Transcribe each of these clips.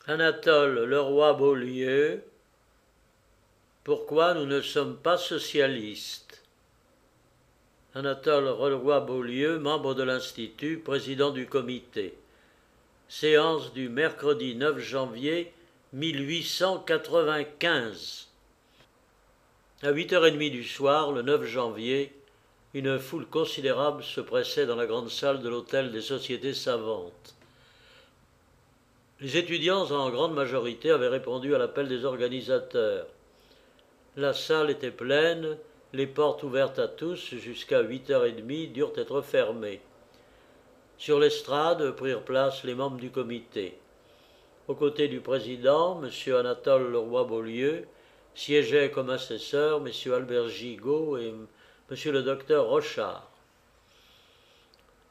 Anatole Leroy-Beaulieu, pourquoi nous ne sommes pas socialistes? Anatole Leroy-Beaulieu, membre de l'Institut, président du comité. Séance du mercredi 9 janvier 1895. À 8h30 du soir, le 9 janvier, une foule considérable se pressait dans la grande salle de l'hôtel des Sociétés savantes. Les étudiants, en grande majorité, avaient répondu à l'appel des organisateurs. La salle était pleine, les portes ouvertes à tous jusqu'à 8h30 durent être fermées. Sur l'estrade prirent place les membres du comité. Aux côtés du président, M. Anatole Leroy-Beaulieu, siégeaient comme assesseurs M. Albert Gigot et M. le docteur Rochard.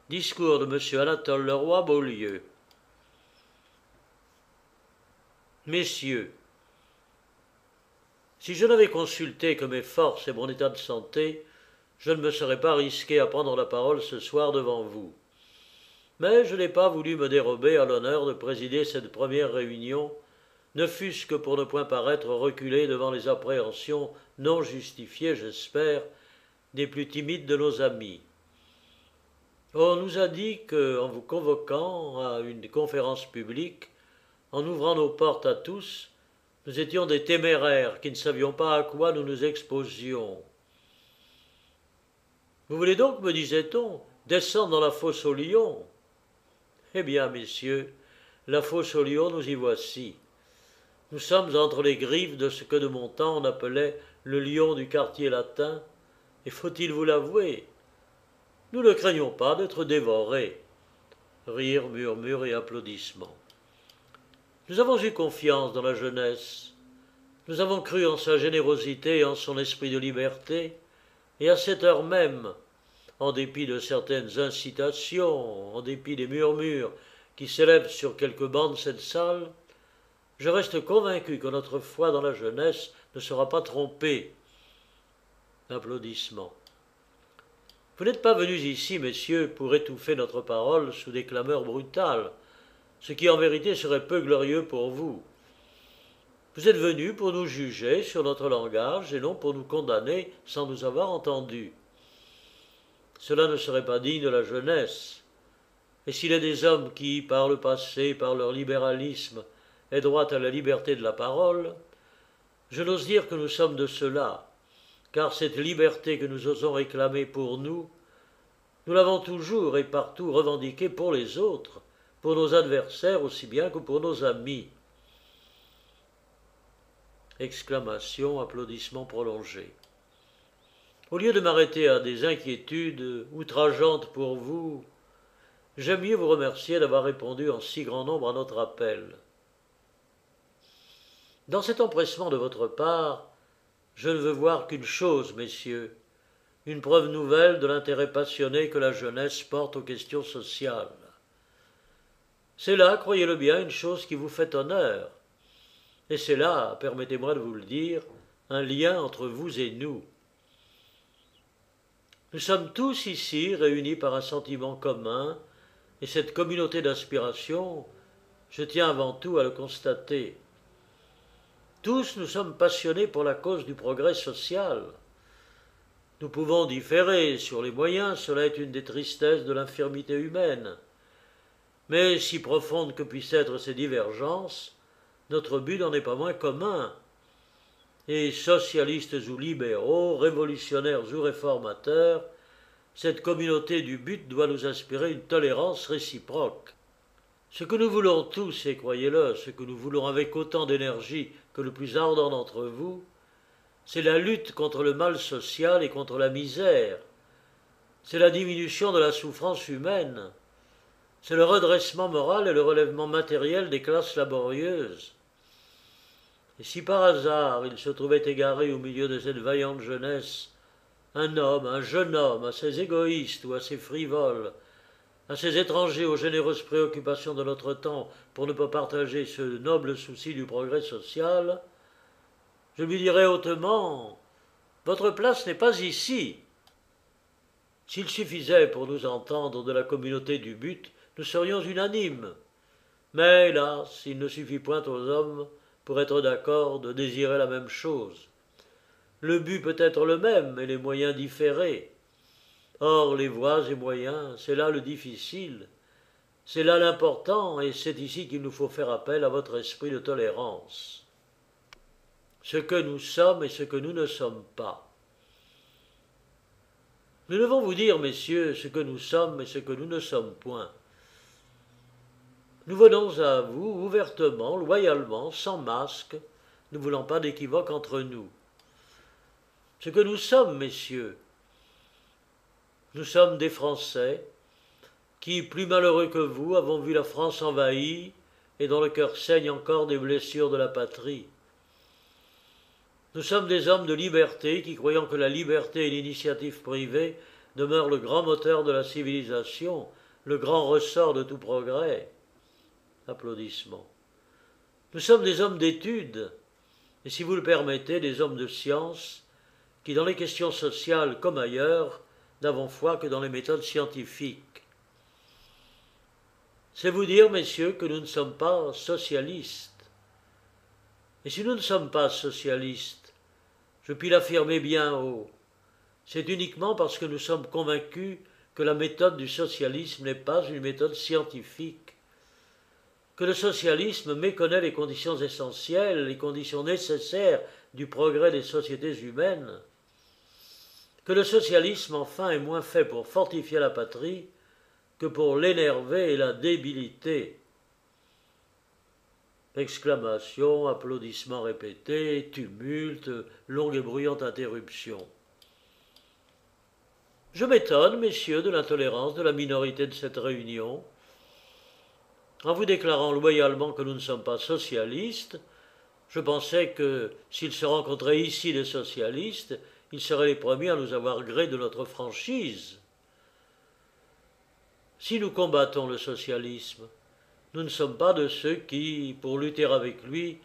Discours de M. Anatole Leroy-Beaulieu. Messieurs, si je n'avais consulté que mes forces et mon état de santé, je ne me serais pas risqué à prendre la parole ce soir devant vous. Mais je n'ai pas voulu me dérober à l'honneur de présider cette première réunion, ne fût-ce que pour ne point paraître reculé devant les appréhensions non justifiées, j'espère, des plus timides de nos amis. On nous a dit qu'en vous convoquant à une conférence publique, en ouvrant nos portes à tous, nous étions des téméraires qui ne savions pas à quoi nous nous exposions. Vous voulez donc, me disait-on, descendre dans la fosse aux lions? Eh bien, messieurs, la fosse aux lions, nous y voici. Nous sommes entre les griffes de ce que de mon temps on appelait le lion du quartier latin, et faut-il vous l'avouer, nous ne craignons pas d'être dévorés. Rires, murmures et applaudissements. Nous avons eu confiance dans la jeunesse, nous avons cru en sa générosité et en son esprit de liberté, et à cette heure même, en dépit de certaines incitations, en dépit des murmures qui s'élèvent sur quelques bancs de cette salle, je reste convaincu que notre foi dans la jeunesse ne sera pas trompée. Applaudissements. Vous n'êtes pas venus ici, messieurs, pour étouffer notre parole sous des clameurs brutales, ce qui en vérité serait peu glorieux pour vous. Vous êtes venus pour nous juger sur notre langage et non pour nous condamner sans nous avoir entendus. Cela ne serait pas digne de la jeunesse. Et s'il est des hommes qui, par le passé, par leur libéralisme, aient droit à la liberté de la parole, je n'ose dire que nous sommes de ceux-là, car cette liberté que nous osons réclamer pour nous, nous l'avons toujours et partout revendiquée pour les autres, pour nos adversaires aussi bien que pour nos amis. Exclamations, applaudissements prolongés. Au lieu de m'arrêter à des inquiétudes outrageantes pour vous, j'aime mieux vous remercier d'avoir répondu en si grand nombre à notre appel. Dans cet empressement de votre part, je ne veux voir qu'une chose, messieurs, une preuve nouvelle de l'intérêt passionné que la jeunesse porte aux questions sociales. C'est là, croyez-le bien, une chose qui vous fait honneur, et c'est là, permettez-moi de vous le dire, un lien entre vous et nous. Nous sommes tous ici réunis par un sentiment commun, et cette communauté d'aspiration, je tiens avant tout à le constater. Tous nous sommes passionnés pour la cause du progrès social. Nous pouvons différer sur les moyens, cela est une des tristesses de l'infirmité humaine. Mais si profondes que puissent être ces divergences, notre but n'en est pas moins commun. Et socialistes ou libéraux, révolutionnaires ou réformateurs, cette communauté du but doit nous inspirer une tolérance réciproque. Ce que nous voulons tous, et croyez-le, ce que nous voulons avec autant d'énergie que le plus ardent d'entre vous, c'est la lutte contre le mal social et contre la misère. C'est la diminution de la souffrance humaine. C'est le redressement moral et le relèvement matériel des classes laborieuses. Et si par hasard il se trouvait égaré au milieu de cette vaillante jeunesse un homme, un jeune homme, assez égoïste ou assez frivole, à ces étrangers aux généreuses préoccupations de notre temps pour ne pas partager ce noble souci du progrès social, je lui dirais hautement « Votre place n'est pas ici ». S'il suffisait pour nous entendre de la communauté du but, nous serions unanimes. Mais hélas, il ne suffit point aux hommes, pour être d'accord, de désirer la même chose. Le but peut être le même, et les moyens différés. Or, les voies et moyens, c'est là le difficile, c'est là l'important, et c'est ici qu'il nous faut faire appel à votre esprit de tolérance. Ce que nous sommes et ce que nous ne sommes pas. Nous devons vous dire, messieurs, ce que nous sommes et ce que nous ne sommes point. Nous venons à vous ouvertement, loyalement, sans masque, ne voulant pas d'équivoque entre nous. Ce que nous sommes, messieurs, nous sommes des Français qui, plus malheureux que vous, avons vu la France envahie et dont le cœur saigne encore des blessures de la patrie. Nous sommes des hommes de liberté qui, croyant que la liberté et l'initiative privée demeurent le grand moteur de la civilisation, le grand ressort de tout progrès. Applaudissements. Nous sommes des hommes d'études, et si vous le permettez, des hommes de science, qui, dans les questions sociales comme ailleurs, n'avons foi que dans les méthodes scientifiques. C'est vous dire, messieurs, que nous ne sommes pas socialistes. Et si nous ne sommes pas socialistes, je puis l'affirmer bien haut, c'est uniquement parce que nous sommes convaincus que la méthode du socialisme n'est pas une méthode scientifique, que le socialisme méconnaît les conditions essentielles, les conditions nécessaires du progrès des sociétés humaines, que le socialisme, enfin, est moins fait pour fortifier la patrie que pour l'énerver et la débiliter. Exclamations, applaudissements répétés, tumulte, longue et bruyante interruption. Je m'étonne, messieurs, de l'intolérance de la minorité de cette réunion. En vous déclarant loyalement que nous ne sommes pas socialistes, je pensais que, s'il se rencontrait ici des socialistes, ils seraient les premiers à nous avoir gré de notre franchise. Si nous combattons le socialisme, nous ne sommes pas de ceux qui, pour lutter avec lui,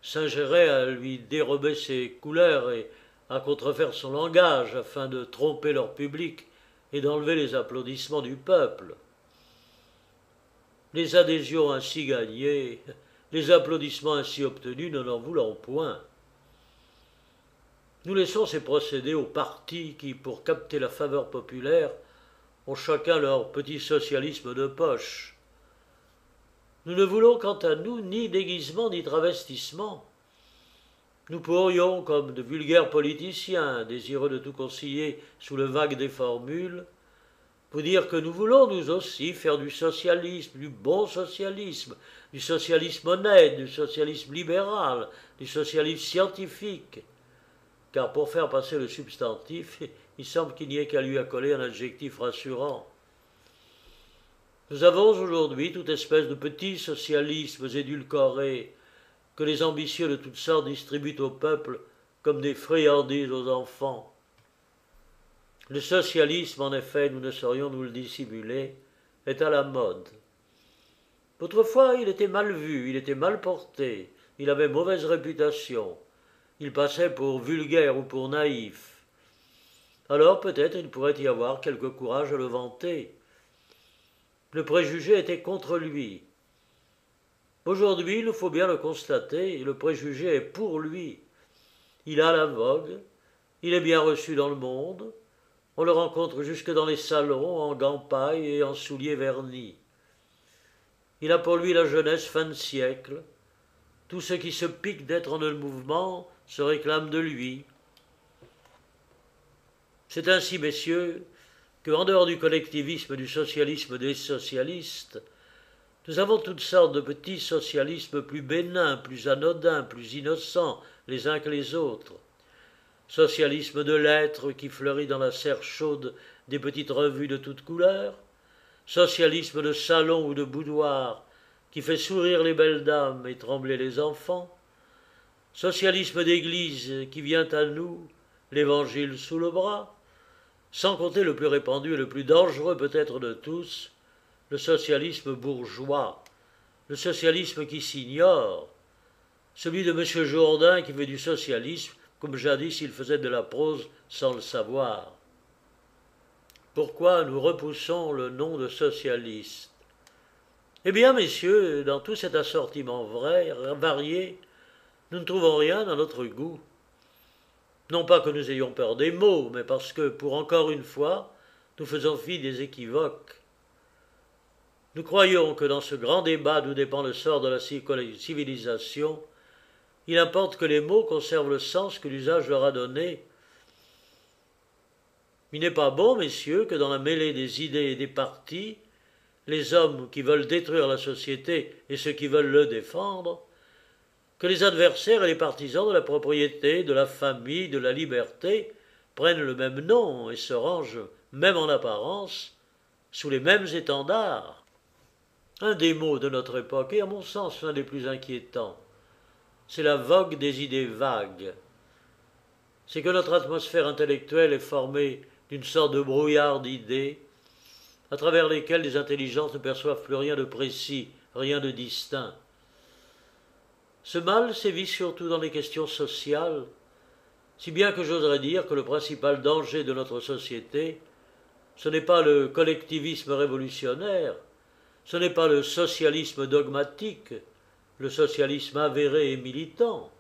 singeraient à lui dérober ses couleurs et à contrefaire son langage afin de tromper leur public et d'enlever les applaudissements du peuple. Les adhésions ainsi gagnées, les applaudissements ainsi obtenus, ne n'en voulons point. Nous laissons ces procédés aux partis qui, pour capter la faveur populaire, ont chacun leur petit socialisme de poche. Nous ne voulons quant à nous ni déguisement ni travestissement. Nous pourrions, comme de vulgaires politiciens, désireux de tout concilier sous le vague des formules, vous dire que nous voulons nous aussi faire du socialisme, du bon socialisme, du socialisme honnête, du socialisme libéral, du socialisme scientifique. Car pour faire passer le substantif, il semble qu'il n'y ait qu'à lui accoler un adjectif rassurant. Nous avons aujourd'hui toute espèce de petits socialismes édulcorés que les ambitieux de toutes sortes distribuent au peuple comme des friandises aux enfants. Le socialisme, en effet, nous ne saurions nous le dissimuler, est à la mode. Autrefois, il était mal vu, il était mal porté, il avait mauvaise réputation, il passait pour vulgaire ou pour naïf. Alors peut-être il pourrait y avoir quelque courage à le vanter. Le préjugé était contre lui. Aujourd'hui, il faut bien le constater, le préjugé est pour lui. Il a la vogue, il est bien reçu dans le monde, on le rencontre jusque dans les salons, en gants paille et en souliers vernis. Il a pour lui la jeunesse fin de siècle. Tous ceux qui se piquent d'être en le mouvement se réclament de lui. C'est ainsi, messieurs, qu'en dehors du collectivisme, du socialisme des socialistes, nous avons toutes sortes de petits socialismes plus bénins, plus anodins, plus innocents les uns que les autres. Socialisme de l'être qui fleurit dans la serre chaude des petites revues de toutes couleurs, socialisme de salon ou de boudoir qui fait sourire les belles dames et trembler les enfants, socialisme d'église qui vient à nous, l'évangile sous le bras, sans compter le plus répandu et le plus dangereux peut-être de tous, le socialisme bourgeois, le socialisme qui s'ignore, celui de M. Jourdain qui fait du socialisme comme jadis il faisait de la prose sans le savoir. Pourquoi nous repoussons le nom de socialiste? Eh bien, messieurs, dans tout cet assortiment varié, nous ne trouvons rien à notre goût. Non pas que nous ayons peur des mots, mais parce que, pour encore une fois, nous faisons fi des équivoques. Nous croyons que dans ce grand débat d'où dépend le sort de la civilisation, il importe que les mots conservent le sens que l'usage leur a donné. Il n'est pas bon, messieurs, que dans la mêlée des idées et des partis, les hommes qui veulent détruire la société et ceux qui veulent le défendre, que les adversaires et les partisans de la propriété, de la famille, de la liberté prennent le même nom et se rangent, même en apparence, sous les mêmes étendards. Un des maux de notre époque, et à mon sens l'un des plus inquiétants, c'est la vogue des idées vagues. C'est que notre atmosphère intellectuelle est formée d'une sorte de brouillard d'idées, à travers lesquelles les intelligences ne perçoivent plus rien de précis, rien de distinct. Ce mal sévit surtout dans les questions sociales, si bien que j'oserais dire que le principal danger de notre société, ce n'est pas le collectivisme révolutionnaire, ce n'est pas le socialisme dogmatique, le socialisme avéré et militant,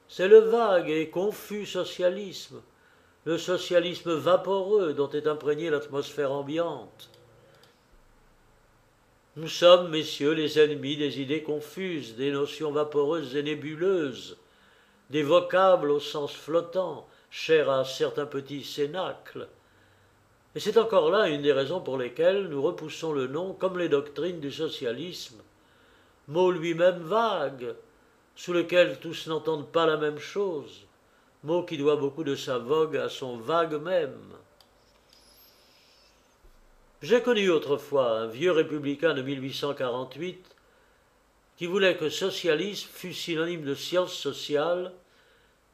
c'est le vague et confus socialisme, le socialisme vaporeux dont est imprégnée l'atmosphère ambiante. Nous sommes, messieurs, les ennemis des idées confuses, des notions vaporeuses et nébuleuses, des vocables au sens flottant, chers à certains petits cénacles. Et c'est encore là une des raisons pour lesquelles nous repoussons le nom, comme les doctrines du socialisme, mot lui-même vague, sous lequel tous n'entendent pas la même chose, mot qui doit beaucoup de sa vogue à son vague même. J'ai connu autrefois un vieux républicain de 1848 qui voulait que socialisme fût synonyme de science sociale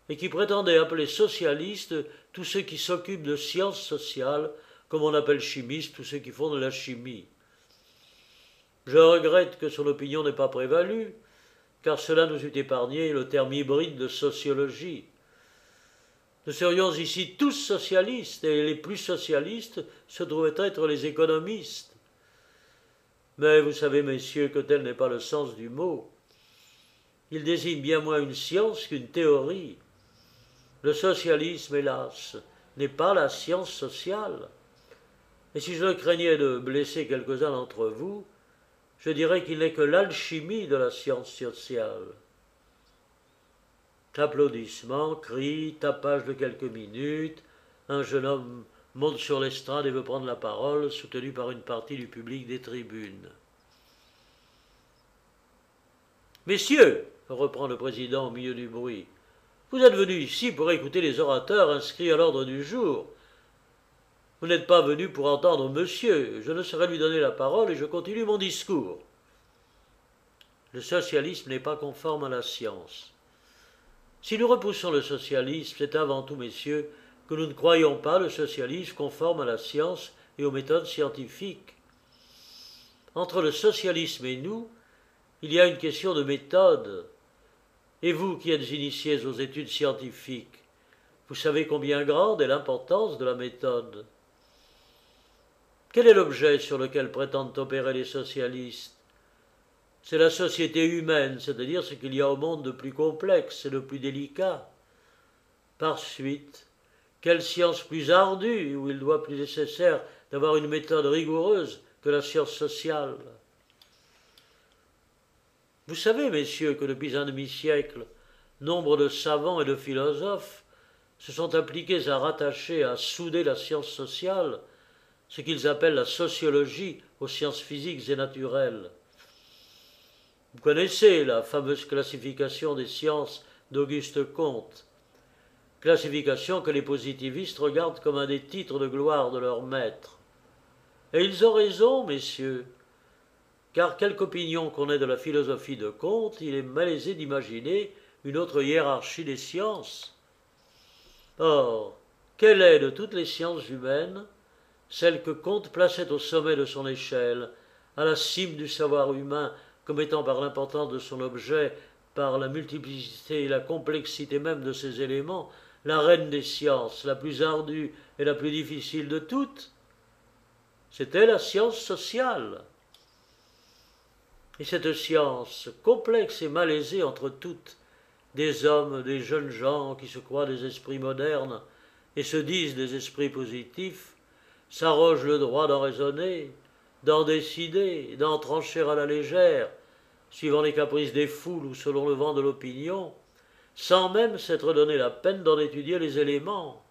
et qui prétendait appeler socialistes tous ceux qui s'occupent de sciences sociales, comme on appelle chimistes tous ceux qui font de la chimie. Je regrette que son opinion n'ait pas prévalu, car cela nous eût épargné le terme hybride de sociologie. Nous serions ici tous socialistes, et les plus socialistes se trouvaient être les économistes. Mais vous savez, messieurs, que tel n'est pas le sens du mot. Il désigne bien moins une science qu'une théorie. Le socialisme, hélas, n'est pas la science sociale. Et si je craignais de blesser quelques-uns d'entre vous, je dirais qu'il n'est que l'alchimie de la science sociale. Applaudissements, cris, tapage de quelques minutes, un jeune homme monte sur l'estrade et veut prendre la parole, soutenu par une partie du public des tribunes. « Messieurs, reprend le président au milieu du bruit, vous êtes venus ici pour écouter les orateurs inscrits à l'ordre du jour. Vous n'êtes pas venus pour entendre monsieur, je ne saurais lui donner la parole et je continue mon discours. Le socialisme n'est pas conforme à la science. Si nous repoussons le socialisme, c'est avant tout, messieurs, que nous ne croyons pas le socialisme conforme à la science et aux méthodes scientifiques. Entre le socialisme et nous, il y a une question de méthode. Et vous qui êtes initiés aux études scientifiques, vous savez combien grande est l'importance de la méthode. Quel est l'objet sur lequel prétendent opérer les socialistes? C'est la société humaine, c'est-à-dire ce qu'il y a au monde de plus complexe et de plus délicat. Par suite, quelle science plus ardue, où il doit plus nécessaire d'avoir une méthode rigoureuse que la science sociale? Vous savez, messieurs, que depuis un demi-siècle, nombre de savants et de philosophes se sont appliqués à rattacher, à souder la science sociale, ce qu'ils appellent la sociologie, aux sciences physiques et naturelles. Vous connaissez la fameuse classification des sciences d'Auguste Comte, classification que les positivistes regardent comme un des titres de gloire de leur maître. Et ils ont raison, messieurs, car quelque opinion qu'on ait de la philosophie de Comte, il est malaisé d'imaginer une autre hiérarchie des sciences. Or, quelle est de toutes les sciences humaines celle que Comte plaçait au sommet de son échelle, à la cime du savoir humain, comme étant par l'importance de son objet, par la multiplicité et la complexité même de ses éléments, la reine des sciences, la plus ardue et la plus difficile de toutes? C'était la science sociale. Et cette science, complexe et malaisée entre toutes, des hommes, des jeunes gens qui se croient des esprits modernes et se disent des esprits positifs, s'arrogent le droit d'en raisonner, d'en décider, d'en trancher à la légère, suivant les caprices des foules ou selon le vent de l'opinion, sans même s'être donné la peine d'en étudier les éléments.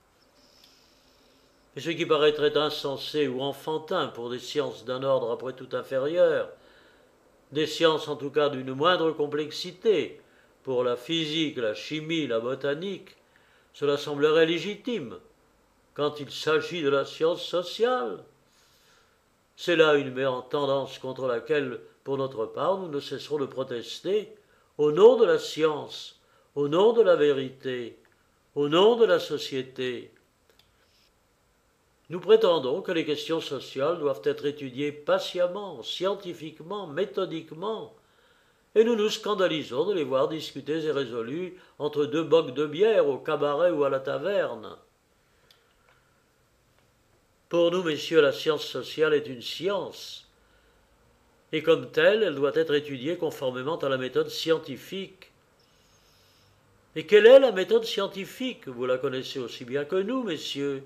Et ce qui paraîtrait insensé ou enfantin pour des sciences d'un ordre après tout inférieur, des sciences en tout cas d'une moindre complexité, pour la physique, la chimie, la botanique, cela semblerait légitime. Quand il s'agit de la science sociale, c'est là une tendance contre laquelle, pour notre part, nous ne cesserons de protester, au nom de la science, au nom de la vérité, au nom de la société. Nous prétendons que les questions sociales doivent être étudiées patiemment, scientifiquement, méthodiquement, et nous nous scandalisons de les voir discutées et résolues entre deux bocs de bière au cabaret ou à la taverne. Pour nous, messieurs, la science sociale est une science, et comme telle, elle doit être étudiée conformément à la méthode scientifique. Et quelle est la méthode scientifique? Vous la connaissez aussi bien que nous, messieurs,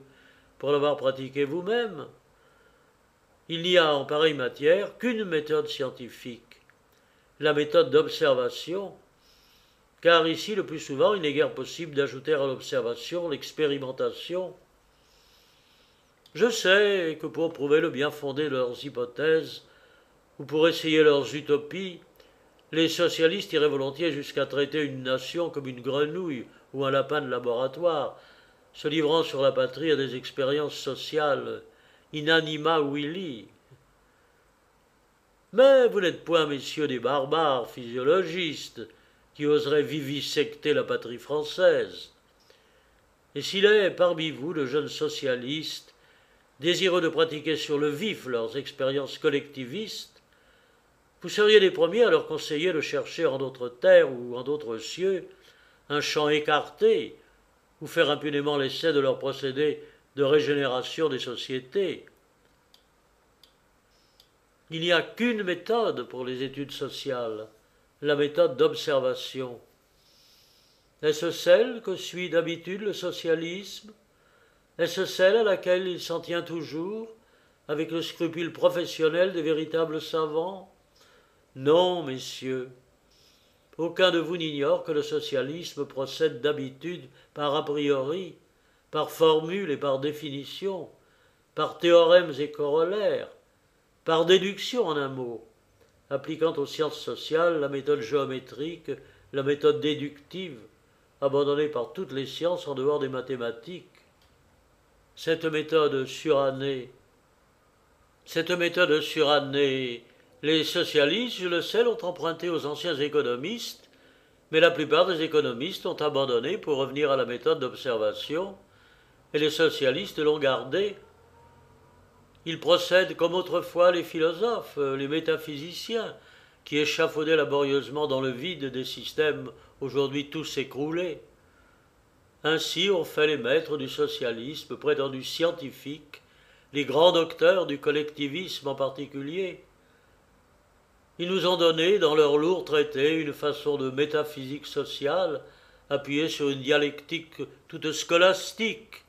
pour l'avoir pratiquée vous-même. Il n'y a en pareille matière qu'une méthode scientifique, la méthode d'observation, car ici, le plus souvent, il n'est guère possible d'ajouter à l'observation l'expérimentation. Je sais que pour prouver le bien fondé de leurs hypothèses, ou pour essayer leurs utopies, les socialistes iraient volontiers jusqu'à traiter une nation comme une grenouille ou un lapin de laboratoire, se livrant sur la patrie à des expériences sociales inanima willi. Mais vous n'êtes point, messieurs, des barbares physiologistes qui oseraient vivisecter la patrie française. Et s'il est parmi vous de jeunes socialistes, désireux de pratiquer sur le vif leurs expériences collectivistes, vous seriez les premiers à leur conseiller de chercher en d'autres terres ou en d'autres cieux un champ écarté, ou faire impunément l'essai de leur procédé de régénération des sociétés. Il n'y a qu'une méthode pour les études sociales, la méthode d'observation. Est-ce celle que suit d'habitude le socialisme? Est-ce celle à laquelle il s'en tient toujours, avec le scrupule professionnel des véritables savants? Non, messieurs. Aucun de vous n'ignore que le socialisme procède d'habitude par a priori, par formule et par définition, par théorèmes et corollaires, par déduction en un mot, appliquant aux sciences sociales la méthode géométrique, la méthode déductive, abandonnée par toutes les sciences en dehors des mathématiques. Cette méthode surannée, les socialistes, je le sais, l'ont empruntée aux anciens économistes, mais la plupart des économistes ont abandonné pour revenir à la méthode d'observation, et les socialistes l'ont gardée. Ils procèdent comme autrefois les philosophes, les métaphysiciens, qui échafaudaient laborieusement dans le vide des systèmes aujourd'hui tous écroulés. Ainsi ont fait les maîtres du socialisme prétendu scientifique, les grands docteurs du collectivisme en particulier. Ils nous ont donné, dans leurs lourds traités, une façon de métaphysique sociale, appuyée sur une dialectique toute scolastique.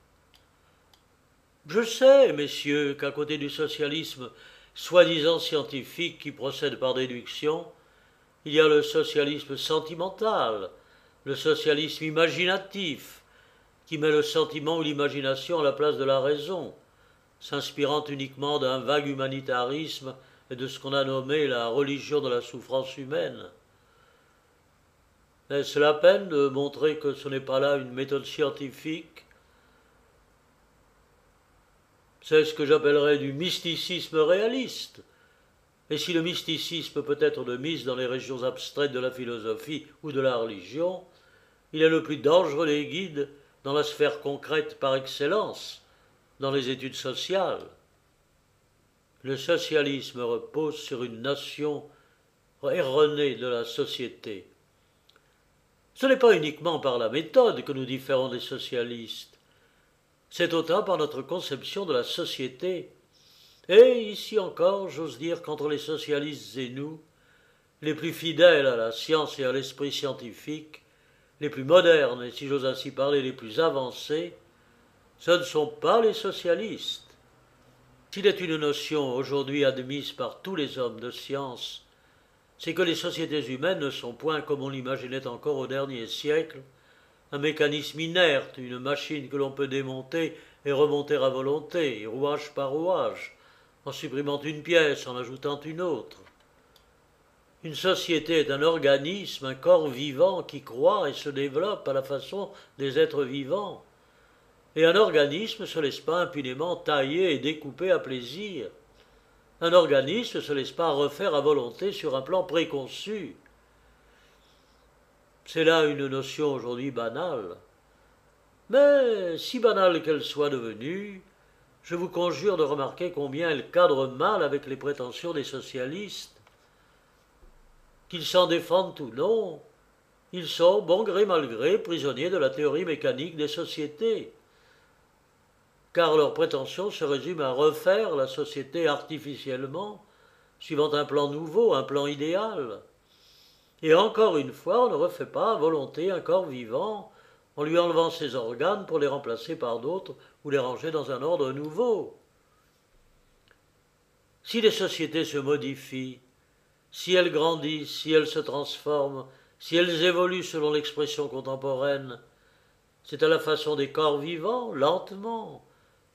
Je sais, messieurs, qu'à côté du socialisme soi-disant scientifique qui procède par déduction, il y a le socialisme sentimental, le socialisme imaginatif, qui met le sentiment ou l'imagination à la place de la raison, s'inspirant uniquement d'un vague humanitarisme et de ce qu'on a nommé la religion de la souffrance humaine. Est-ce la peine de montrer que ce n'est pas là une méthode scientifique? C'est ce que j'appellerais du mysticisme réaliste. Et si le mysticisme peut être de mise dans les régions abstraites de la philosophie ou de la religion, il est le plus dangereux des guides dans la sphère concrète par excellence, dans les études sociales. Le socialisme repose sur une notion erronée de la société. Ce n'est pas uniquement par la méthode que nous différons des socialistes, c'est autant par notre conception de la société. Et ici encore, j'ose dire qu'entre les socialistes et nous, les plus fidèles à la science et à l'esprit scientifique, les plus modernes et, si j'ose ainsi parler, les plus avancés, ce ne sont pas les socialistes. S'il est une notion aujourd'hui admise par tous les hommes de science, c'est que les sociétés humaines ne sont point, comme on l'imaginait encore au dernier siècle, un mécanisme inerte, une machine que l'on peut démonter et remonter à volonté, rouage par rouage, en supprimant une pièce, en ajoutant une autre. Une société est un organisme, un corps vivant qui croît et se développe à la façon des êtres vivants. Et un organisme ne se laisse pas impunément tailler et découper à plaisir. Un organisme ne se laisse pas refaire à volonté sur un plan préconçu. C'est là une notion aujourd'hui banale. Mais, si banale qu'elle soit devenue, je vous conjure de remarquer combien elle cadre mal avec les prétentions des socialistes. Qu'ils s'en défendent ou non, ils sont, bon gré mal gré, prisonniers de la théorie mécanique des sociétés. Car leur prétention se résume à refaire la société artificiellement, suivant un plan nouveau, un plan idéal. Et encore une fois, on ne refait pas à volonté un corps vivant en lui enlevant ses organes pour les remplacer par d'autres ou les ranger dans un ordre nouveau. Si les sociétés se modifient, si elles grandissent, si elles se transforment, si elles évoluent selon l'expression contemporaine, c'est à la façon des corps vivants, lentement,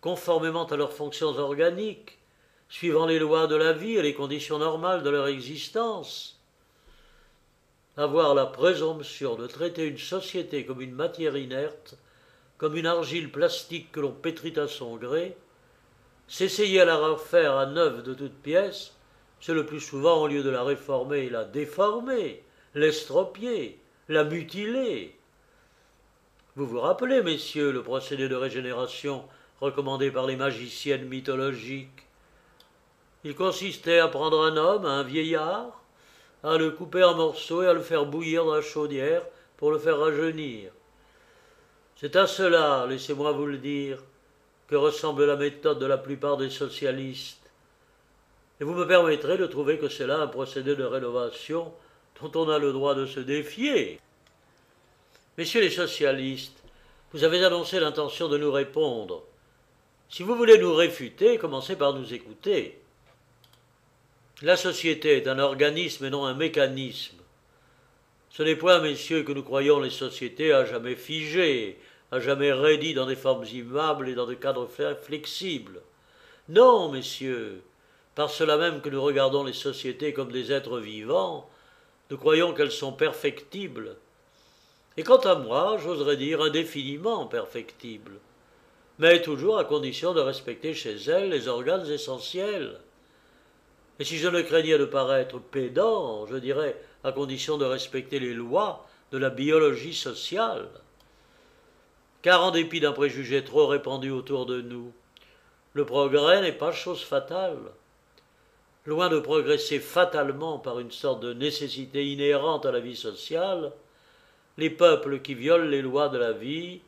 conformément à leurs fonctions organiques, suivant les lois de la vie et les conditions normales de leur existence. Avoir la présomption de traiter une société comme une matière inerte, comme une argile plastique que l'on pétrit à son gré, s'essayer à la refaire à neuf de toutes pièces, c'est le plus souvent, au lieu de la réformer, la déformer, l'estropier, la mutiler. Vous vous rappelez, messieurs, le procédé de régénération recommandé par les magiciennes mythologiques. Il consistait à prendre un homme, un vieillard, à le couper en morceaux et à le faire bouillir dans la chaudière pour le faire rajeunir. C'est à cela, laissez-moi vous le dire, que ressemble la méthode de la plupart des socialistes. Et vous me permettrez de trouver que c'est là un procédé de rénovation dont on a le droit de se défier. Messieurs les socialistes, vous avez annoncé l'intention de nous répondre. Si vous voulez nous réfuter, commencez par nous écouter. La société est un organisme et non un mécanisme. Ce n'est point, messieurs, que nous croyons les sociétés à jamais figées, à jamais raidies dans des formes immuables et dans des cadres flexibles. Non, messieurs, par cela même que nous regardons les sociétés comme des êtres vivants, nous croyons qu'elles sont perfectibles. Et quant à moi, j'oserais dire indéfiniment perfectibles, mais toujours à condition de respecter chez elles les organes essentiels. Et si je ne craignais de paraître pédant, je dirais à condition de respecter les lois de la biologie sociale. Car en dépit d'un préjugé trop répandu autour de nous, le progrès n'est pas chose fatale. Loin de progresser fatalement par une sorte de nécessité inhérente à la vie sociale, les peuples qui violent les lois de la vie,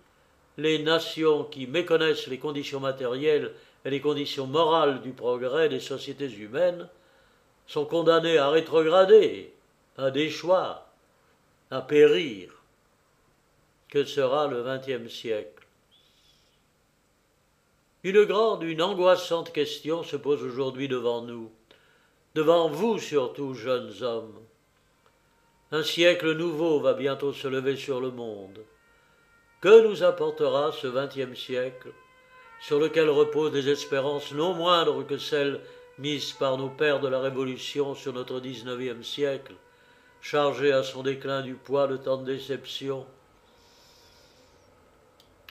les nations qui méconnaissent les conditions matérielles et les conditions morales du progrès des sociétés humaines, sont condamnés à rétrograder, à déchoir, à périr. Que sera le XXe siècle? Une grande, une angoissante question se pose aujourd'hui devant nous, devant vous surtout, jeunes hommes. Un siècle nouveau va bientôt se lever sur le monde. Que nous apportera ce XXe siècle, sur lequel reposent des espérances non moindres que celles mises par nos pères de la Révolution sur notre XIXe siècle, chargé à son déclin du poids de tant de déceptions?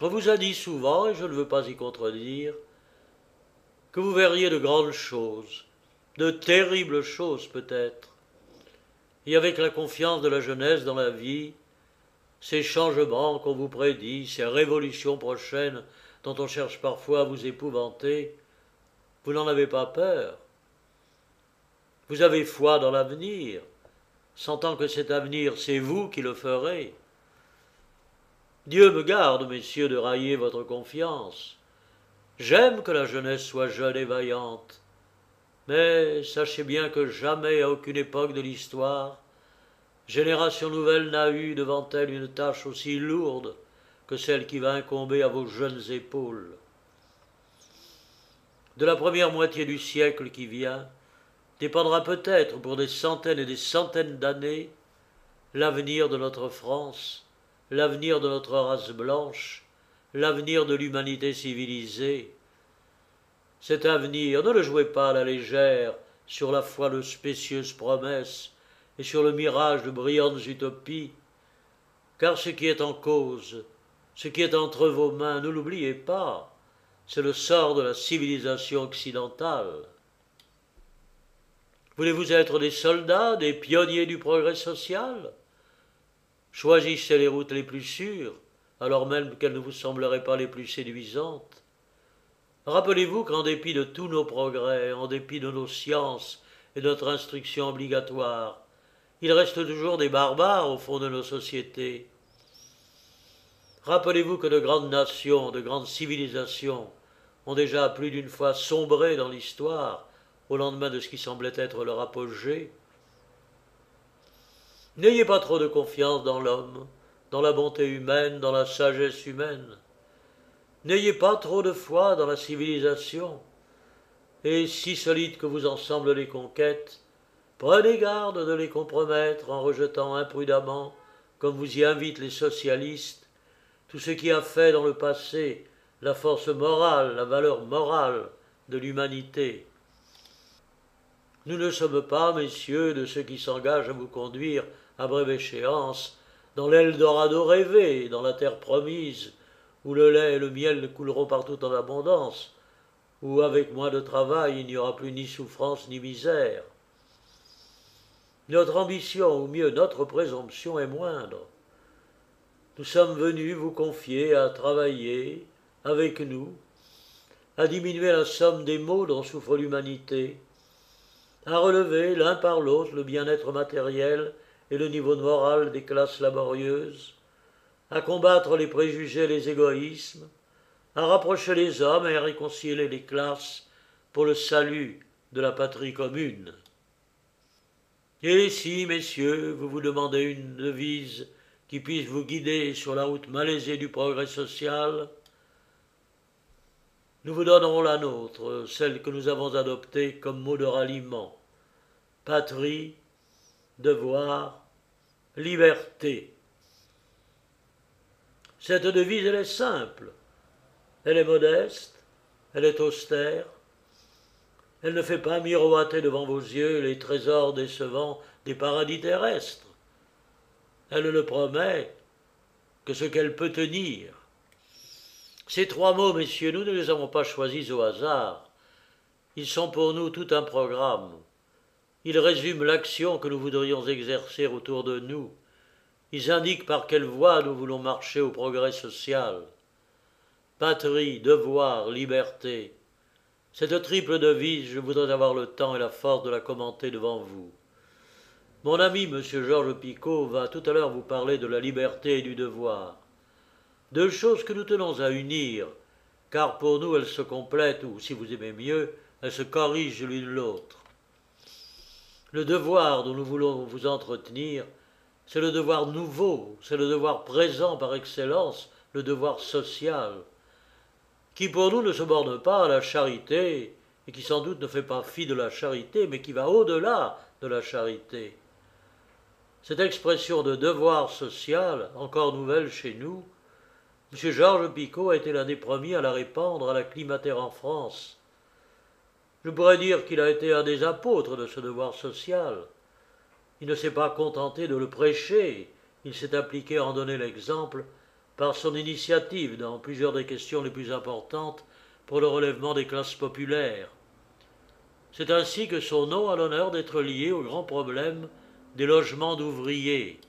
On vous a dit souvent, et je ne veux pas y contredire, que vous verriez de grandes choses, de terribles choses peut-être, et avec la confiance de la jeunesse dans la vie, ces changements qu'on vous prédit, ces révolutions prochaines dont on cherche parfois à vous épouvanter, vous n'en avez pas peur. Vous avez foi dans l'avenir, sentant que cet avenir, c'est vous qui le ferez. Dieu me garde, messieurs, de railler votre confiance. J'aime que la jeunesse soit jeune et vaillante, Mais sachez bien que jamais, à aucune époque de l'histoire, génération nouvelle n'a eu devant elle une tâche aussi lourde que celle qui va incomber à vos jeunes épaules. De la première moitié du siècle qui vient, dépendra peut-être pour des centaines et des centaines d'années l'avenir de notre France, l'avenir de notre race blanche, l'avenir de l'humanité civilisée. Cet avenir, ne le jouez pas à la légère sur la foi de spécieuses promesses et sur le mirage de brillantes utopies, car ce qui est en cause, ce qui est entre vos mains, ne l'oubliez pas, c'est le sort de la civilisation occidentale. Voulez-vous être des soldats, des pionniers du progrès social? Choisissez les routes les plus sûres, alors même qu'elles ne vous sembleraient pas les plus séduisantes. Rappelez-vous qu'en dépit de tous nos progrès, en dépit de nos sciences et de notre instruction obligatoire, il reste toujours des barbares au fond de nos sociétés. Rappelez-vous que de grandes nations, de grandes civilisations ont déjà plus d'une fois sombré dans l'histoire au lendemain de ce qui semblait être leur apogée. N'ayez pas trop de confiance dans l'homme, dans la bonté humaine, dans la sagesse humaine. N'ayez pas trop de foi dans la civilisation, et si solides que vous en semblent les conquêtes, prenez garde de les compromettre en rejetant imprudemment, comme vous y invitent les socialistes, tout ce qui a fait dans le passé la force morale, la valeur morale de l'humanité. Nous ne sommes pas, messieurs, de ceux qui s'engagent à vous conduire à brève échéance dans l'Eldorado rêvé, dans la terre promise, où le lait et le miel couleront partout en abondance, où avec moins de travail il n'y aura plus ni souffrance ni misère. Notre ambition, ou mieux notre présomption, est moindre. Nous sommes venus vous confier à travailler avec nous, à diminuer la somme des maux dont souffre l'humanité, à relever l'un par l'autre le bien-être matériel et le niveau moral des classes laborieuses, à combattre les préjugés et les égoïsmes, à rapprocher les hommes et à réconcilier les classes pour le salut de la patrie commune. Et si, messieurs, vous vous demandez une devise qui puisse vous guider sur la route malaisée du progrès social, nous vous donnerons la nôtre, celle que nous avons adoptée comme mot de ralliement. Patrie, devoir, liberté. Cette devise, elle est simple, elle est modeste, elle est austère, elle ne fait pas miroiter devant vos yeux les trésors décevants des paradis terrestres. Elle ne promet que ce qu'elle peut tenir. Ces trois mots, messieurs, nous ne les avons pas choisis au hasard. Ils sont pour nous tout un programme. Ils résument l'action que nous voudrions exercer autour de nous. Ils indiquent par quelle voie nous voulons marcher au progrès social. Patrie, devoir, liberté. Cette triple devise, je voudrais avoir le temps et la force de la commenter devant vous. Mon ami, M. Georges Picot, va tout à l'heure vous parler de la liberté et du devoir. Deux choses que nous tenons à unir, car pour nous elles se complètent, ou si vous aimez mieux, elles se corrigent l'une l'autre. Le devoir dont nous voulons vous entretenir, c'est le devoir nouveau, c'est le devoir présent par excellence, le devoir social, qui pour nous ne se borne pas à la charité, et qui sans doute ne fait pas fi de la charité, mais qui va au-delà de la charité. Cette expression de devoir social, encore nouvelle chez nous, M. Georges Picot a été l'un des premiers à la répandre, à l'acclimater en France. Je pourrais dire qu'il a été un des apôtres de ce devoir social. Il ne s'est pas contenté de le prêcher, il s'est appliqué à en donner l'exemple par son initiative dans plusieurs des questions les plus importantes pour le relèvement des classes populaires. C'est ainsi que son nom a l'honneur d'être lié au grand problème des logements d'ouvriers.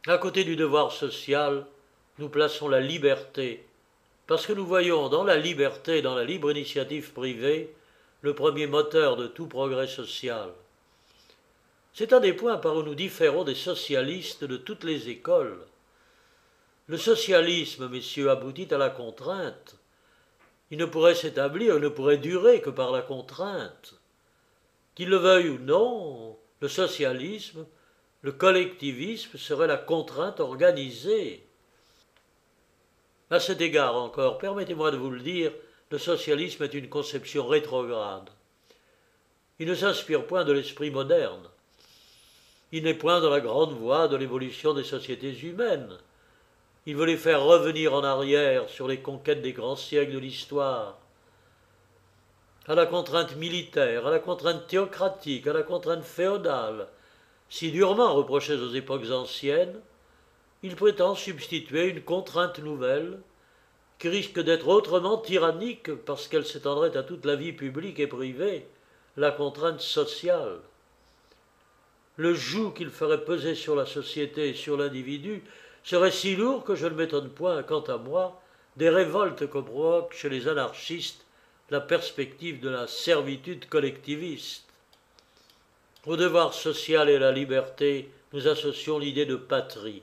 À côté du devoir social, nous plaçons la liberté, parce que nous voyons dans la liberté et dans la libre initiative privée le premier moteur de tout progrès social. C'est un des points par où nous différons des socialistes de toutes les écoles. Le socialisme, messieurs, aboutit à la contrainte. Il ne pourrait s'établir, il ne pourrait durer que par la contrainte. Qu'il le veuille ou non, le socialisme, le collectivisme serait la contrainte organisée. À cet égard encore, permettez-moi de vous le dire, le socialisme est une conception rétrograde. Il ne s'inspire point de l'esprit moderne. Il n'est point dans la grande voie de l'évolution des sociétés humaines. Il veut les faire revenir en arrière sur les conquêtes des grands siècles de l'histoire, à la contrainte militaire, à la contrainte théocratique, à la contrainte féodale, si durement reprochées aux époques anciennes. Il prétend substituer une contrainte nouvelle qui risque d'être autrement tyrannique parce qu'elle s'étendrait à toute la vie publique et privée, la contrainte sociale. Le joug qu'il ferait peser sur la société et sur l'individu serait si lourd que je ne m'étonne point, quant à moi, des révoltes que provoque chez les anarchistes la perspective de la servitude collectiviste. Au devoir social et à la liberté, nous associons l'idée de patrie.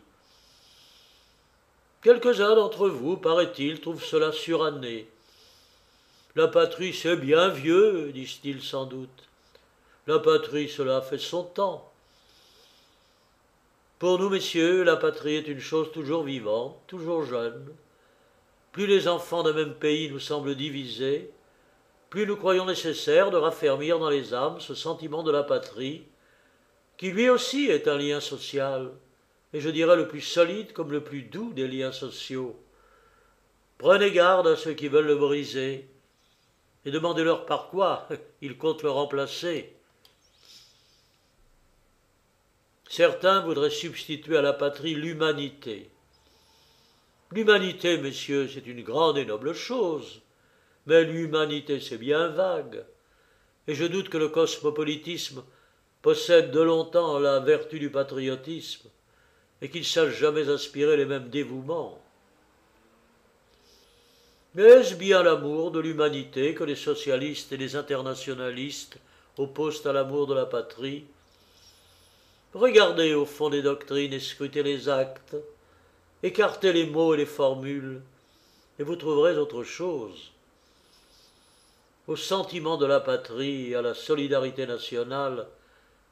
Quelques-uns d'entre vous, paraît-il, trouvent cela suranné. La patrie, c'est bien vieux, disent-ils sans doute. La patrie, cela a fait son temps. Pour nous, messieurs, la patrie est une chose toujours vivante, toujours jeune. Plus les enfants d'un même pays nous semblent divisés, plus nous croyons nécessaire de raffermir dans les âmes ce sentiment de la patrie, qui lui aussi est un lien social, et je dirais le plus solide comme le plus doux des liens sociaux. Prenez garde à ceux qui veulent le briser, et demandez-leur par quoi ils comptent le remplacer. Certains voudraient substituer à la patrie l'humanité. L'humanité, messieurs, c'est une grande et noble chose, mais l'humanité, c'est bien vague, et je doute que le cosmopolitisme possède de longtemps la vertu du patriotisme, et qu'il sache jamais inspirer les mêmes dévouements. Mais est-ce bien l'amour de l'humanité que les socialistes et les internationalistes opposent à l'amour de la patrie? Regardez au fond des doctrines et scrutez les actes, écartez les mots et les formules, et vous trouverez autre chose. Au sentiment de la patrie et à la solidarité nationale,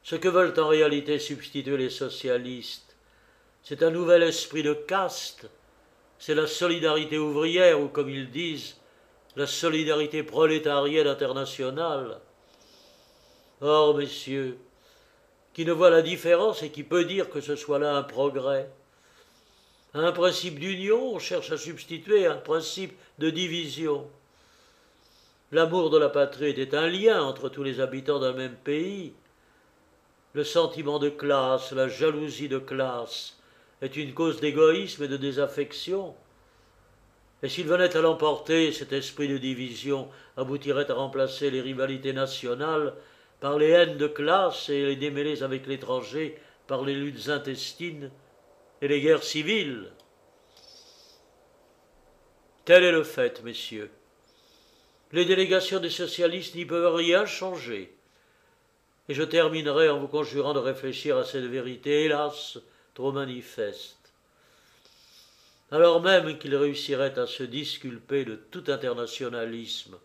ce que veulent en réalité substituer les socialistes, c'est un nouvel esprit de caste, c'est la solidarité ouvrière ou, comme ils disent, la solidarité prolétarienne internationale. Or, messieurs, qui ne voit la différence et qui peut dire que ce soit là un progrès? À un principe d'union, on cherche à substituer un principe de division. L'amour de la patrie était un lien entre tous les habitants d'un même pays. Le sentiment de classe, la jalousie de classe, est une cause d'égoïsme et de désaffection. Et s'il venait à l'emporter, cet esprit de division aboutirait à remplacer les rivalités nationales par les haines de classe et les démêlés avec l'étranger par les luttes intestines et les guerres civiles. Tel est le fait, messieurs. Les délégations des socialistes n'y peuvent rien changer. Et je terminerai en vous conjurant de réfléchir à cette vérité, hélas, trop manifeste. Alors même qu'ils réussiraient à se disculper de tout internationalisme,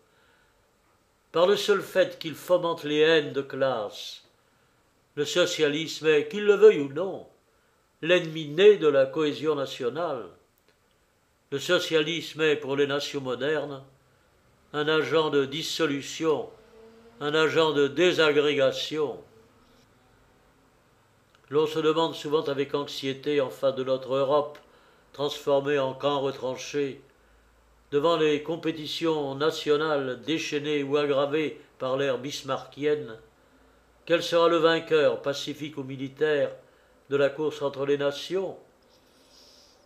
par le seul fait qu'ils fomentent les haines de classe, le socialisme est, qu'il le veuille ou non, l'ennemi né de la cohésion nationale. Le socialisme est, pour les nations modernes, un agent de dissolution, un agent de désagrégation. L'on se demande souvent avec anxiété en face de notre Europe, transformée en camp retranché, devant les compétitions nationales déchaînées ou aggravées par l'ère bismarckienne, quel sera le vainqueur, pacifique ou militaire, de la course entre les nations?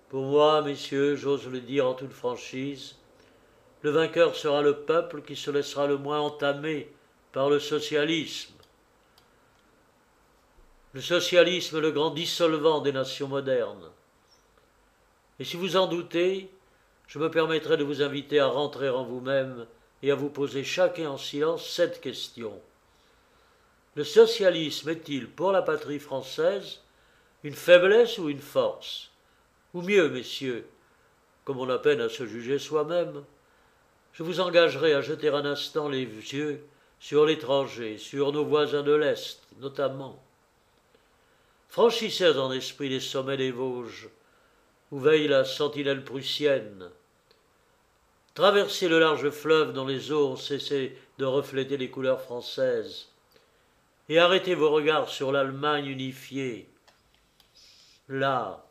Pour moi, messieurs, j'ose le dire en toute franchise, le vainqueur sera le peuple qui se laissera le moins entamer par le socialisme. Le socialisme est le grand dissolvant des nations modernes. Et si vous en doutez, je me permettrai de vous inviter à rentrer en vous-même et à vous poser chacun en silence cette question. Le socialisme est-il, pour la patrie française, une faiblesse ou une force? Ou mieux, messieurs, comme on a peine à se juger soi-même, je vous engagerai à jeter un instant les yeux sur l'étranger, sur nos voisins de l'Est notamment. Franchissez en esprit les sommets des Vosges, où veille la sentinelle prussienne. Traversez le large fleuve dont les eaux ont cessé de refléter les couleurs françaises, et arrêtez vos regards sur l'Allemagne unifiée. Là,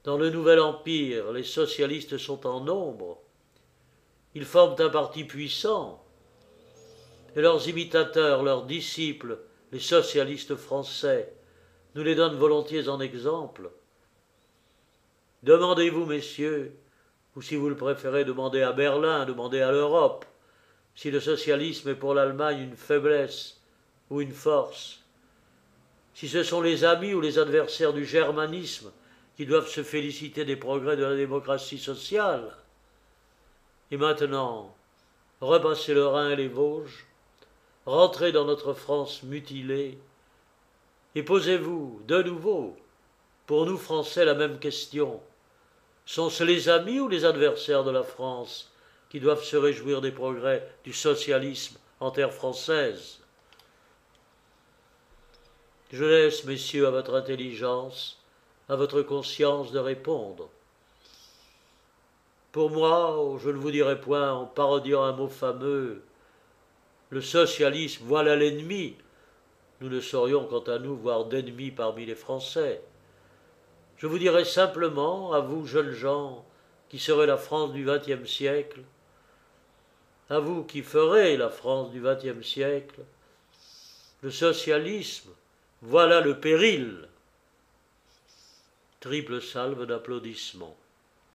dans le nouvel empire, les socialistes sont en nombre. Ils forment un parti puissant, et leurs imitateurs, leurs disciples, les socialistes français, nous les donnent volontiers en exemple. Demandez-vous, messieurs, ou si vous le préférez, demandez à Berlin, demandez à l'Europe, si le socialisme est pour l'Allemagne une faiblesse ou une force, si ce sont les amis ou les adversaires du germanisme qui doivent se féliciter des progrès de la démocratie sociale. Et maintenant, repassez le Rhin et les Vosges, rentrez dans notre France mutilée, et posez-vous de nouveau, pour nous Français, la même question. Sont-ce les amis ou les adversaires de la France qui doivent se réjouir des progrès du socialisme en terre française? Je laisse, messieurs, à votre intelligence, à votre conscience de répondre. Pour moi, je ne vous dirai point, en parodiant un mot fameux, le socialisme, voilà l'ennemi. Nous ne saurions, quant à nous, voir d'ennemis parmi les Français. Je vous dirai simplement, à vous, jeunes gens, qui serez la France du XXe siècle, à vous qui ferez la France du XXe siècle, le socialisme, voilà le péril. Triple salve d'applaudissements.